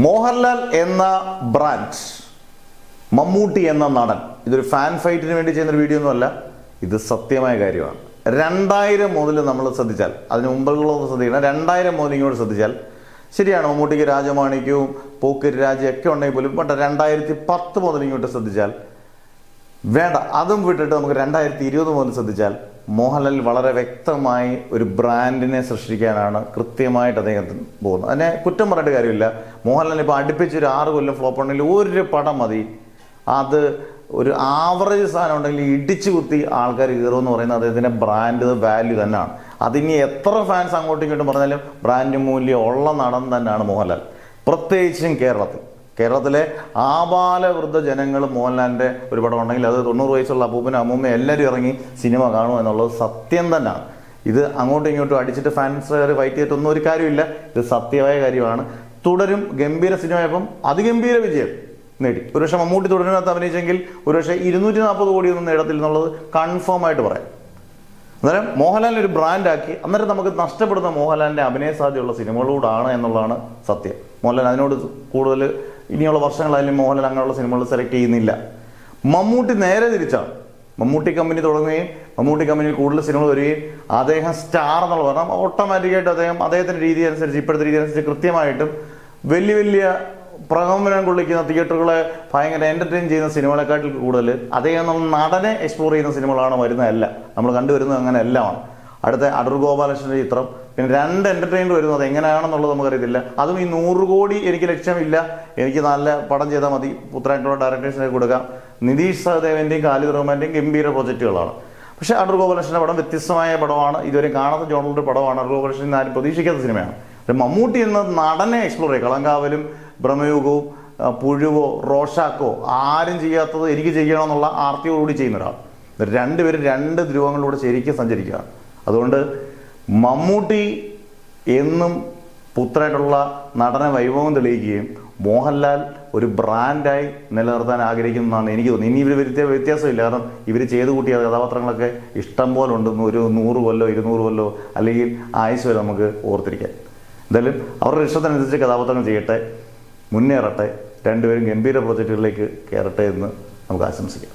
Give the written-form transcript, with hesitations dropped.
മോഹൻലാൽ എന്ന ബ്രാൻഡ്, മമ്മൂട്ടി എന്ന നടൻ, ഇതൊരു ഫാൻ ഫൈറ്റിന് വേണ്ടി ചെയ്യുന്നൊരു വീഡിയോ ഒന്നുമല്ല, ഇത് സത്യമായ കാര്യമാണ്. 2000 മുതൽ നമ്മൾ ശ്രദ്ധിച്ചാൽ, അതിന് മുമ്പുള്ളതൊന്നും ശ്രദ്ധിക്കണം, 2000 മുതൽ ഇങ്ങോട്ട് ശ്രദ്ധിച്ചാൽ ശരിയാണ്, മമ്മൂട്ടിക്ക് രാജമാണിക്യവും പോക്കിരി രാജയൊക്കെ ഉണ്ടെങ്കിൽ പോലും, ബട്ട് 2010 മുതൽ ഇങ്ങോട്ട് ശ്രദ്ധിച്ചാൽ വേണ്ട, അതും വിട്ടിട്ട് നമുക്ക് 2020 മുതൽ ശ്രദ്ധിച്ചാൽ മോഹൻലാൽ വളരെ വ്യക്തമായി ഒരു ബ്രാൻഡിനെ സൃഷ്ടിക്കാനാണ് കൃത്യമായിട്ട് അദ്ദേഹത്തിന് പോകുന്നത്. അതിനെ കുറ്റം പറഞ്ഞിട്ട് കാര്യമില്ല. മോഹൻലാൽ ഇപ്പോൾ അടുപ്പിച്ചൊരു 6 കൊല്ലം ഫ്ലോപ്പ് ഉണ്ടെങ്കിൽ ഒരു പടം മതി, അത് ഒരു ആവറേജ് സാധനം ഉണ്ടെങ്കിൽ ഇടിച്ചു കുത്തി ആൾക്കാർ കയറുമെന്ന് പറയുന്നത് അദ്ദേഹത്തിൻ്റെ ബ്രാൻഡ് വാല്യൂ തന്നെയാണ്. അതിനി എത്ര ഫാൻസ് അങ്ങോട്ടും ഇങ്ങോട്ടും പറഞ്ഞാലും ബ്രാൻഡ് മൂല്യം ഉള്ള നടൻ തന്നെയാണ് മോഹൻലാൽ. പ്രത്യേകിച്ചും കേരളത്തിലെ ആബാലവൃദ്ധ ജനങ്ങൾ മോഹൻലാലിൻ്റെ ഒരു പടം ഉണ്ടെങ്കിൽ അത് 90 വയസ്സുള്ള അപ്പൂപ്പനും അമ്മൂമ്മ എല്ലാവരും ഇറങ്ങി സിനിമ കാണും എന്നുള്ളത് സത്യം തന്നെയാണ്. ഇത് അങ്ങോട്ടും ഇങ്ങോട്ടും അടിച്ചിട്ട് ഫാൻസുകാർ ഫൈറ്റ് ചെയ്തിട്ടൊന്നും ഒരു കാര്യമില്ല, ഇത് സത്യമായ കാര്യമാണ്. തുടരും ഗംഭീര സിനിമയായപ്പം അതിഗംഭീര വിജയം നേടി. ഒരുപക്ഷെ മമ്മൂട്ടി തുടരിനകത്ത് അഭിനയിച്ചെങ്കിൽ ഒരുപക്ഷെ 240 കോടിയൊന്നും നേടത്തില്ല എന്നുള്ളത് കൺഫേം ആയിട്ട് പറയാം. അന്നേരം മോഹൻലാലിനെ ഒരു ബ്രാൻഡാക്കി, അന്നേരം നമുക്ക് നഷ്ടപ്പെടുന്ന മോഹൻലാലിൻ്റെ അഭിനയ സാധ്യതയുള്ള സിനിമകളോടാണ് എന്നുള്ളതാണ് സത്യം. മോഹൻലാൽ അതിനോട് കൂടുതൽ ഇനിയുള്ള വർഷങ്ങളായാലും മോഹൻലാൽ അങ്ങനെയുള്ള സിനിമകൾ സെലക്ട് ചെയ്യുന്നില്ല. മമ്മൂട്ടി നേരെ തിരിച്ചാണ്. മമ്മൂട്ടി കമ്പനി തുടങ്ങുകയും മമ്മൂട്ടി കമ്പനിയിൽ കൂടുതൽ സിനിമകൾ വരികയും അദ്ദേഹം സ്റ്റാർ എന്നുള്ള പറഞ്ഞാൽ ഓട്ടോമാറ്റിക്കായിട്ട് അദ്ദേഹത്തിൻ്റെ രീതി അനുസരിച്ച്, ഇപ്പോഴത്തെ രീതി അനുസരിച്ച് കൃത്യമായിട്ടും വലിയ പ്രകമ്പനം കൊള്ളിക്കുന്ന തിയേറ്ററുകളെ ഭയങ്കര എൻ്റർടൈൻ ചെയ്യുന്ന സിനിമകളെക്കാട്ടിൽ കൂടുതൽ അദ്ദേഹം നടനെ എക്സ്പ്ലോർ ചെയ്യുന്ന സിനിമകളാണ് വരുന്നതല്ല, നമ്മൾ കണ്ടുവരുന്നത് അങ്ങനെ എല്ലാമാണ്. അടുത്ത അടൂർ ഗോപാലകൃഷ്ണൻ്റെ ചിത്രം, പിന്നെ 2 എൻ്റർടൈനർ വരുന്നത്, അത് എങ്ങനെയാണെന്നുള്ളത് നമുക്കറിയത്തില്ല. അതും ഈ 100 കോടി എനിക്ക് ലക്ഷ്യമില്ല, എനിക്ക് നല്ല പടം ചെയ്താൽ മതി, പുത്രനായിട്ടുള്ള ഡയറക്ടേഴ്സിനെ കൊടുക്കാം. നിതീഷ് സഹദേവൻ്റെയും ഖാലിദ് റഹ്മാൻ്റെയും ഗംഭീര പ്രൊജക്റ്റുകളാണ്. പക്ഷേ അടൂർ ഗോപാലകൃഷ്ണൻ്റെ പടം വ്യത്യസ്തമായ പടമാണ്, ഇതുവരെ കാണാത്ത ജോണറിൻ്റെ പടമാണ്. അടൂർ ഗോപാലകൃഷ്ണൻ ആരും പ്രതീക്ഷിക്കാത്ത സിനിമയാണ്. മമ്മൂട്ടി എന്ന നടനെ എക്സ്പ്ലോർ ചെയ്യുക, കളങ്കാവലും ബ്രഹ്മയുഗവും പുഴുവോ റോഷാക്കോ ആരും ചെയ്യാത്തത് എനിക്ക് ചെയ്യണമെന്നുള്ള ആർത്തിയോടുകൂടി ചെയ്യുന്ന ഒരാൾ. രണ്ടുപേരും 2 ധ്രുവങ്ങളിലൂടെ ശരിക്കും സഞ്ചരിക്കുകയാണ്. അതുകൊണ്ട് മമ്മൂട്ടി എന്നും പുത്രനായിട്ടുള്ള നടന വൈഭവം തെളിയിക്കുകയും മോഹൻലാൽ ഒരു ബ്രാൻഡായി നിലനിർത്താൻ ആഗ്രഹിക്കുന്നതാണ് എനിക്ക് തോന്നുന്നത്. ഇനി ഇവർ വ്യത്യാസമില്ല, കാരണം ഇവർ ചെയ്തു കൂട്ടിയ കഥാപാത്രങ്ങളൊക്കെ ഇഷ്ടം പോലെ ഉണ്ട്. ഒരു 100 കൊല്ലോ 200 കൊല്ലോ അല്ലെങ്കിൽ ആയുസ് വരെ നമുക്ക് ഓർത്തിരിക്കാൻ. എന്തായാലും അവരുടെ ഇഷ്ടത്തിനനുസരിച്ച് കഥാപാത്രങ്ങൾ ചെയ്യട്ടെ, മുന്നേറട്ടെ, രണ്ടുപേരും ഗംഭീര പ്രൊജക്റ്റുകളിലേക്ക് കയറട്ടെ എന്ന് നമുക്ക് ആശംസിക്കാം.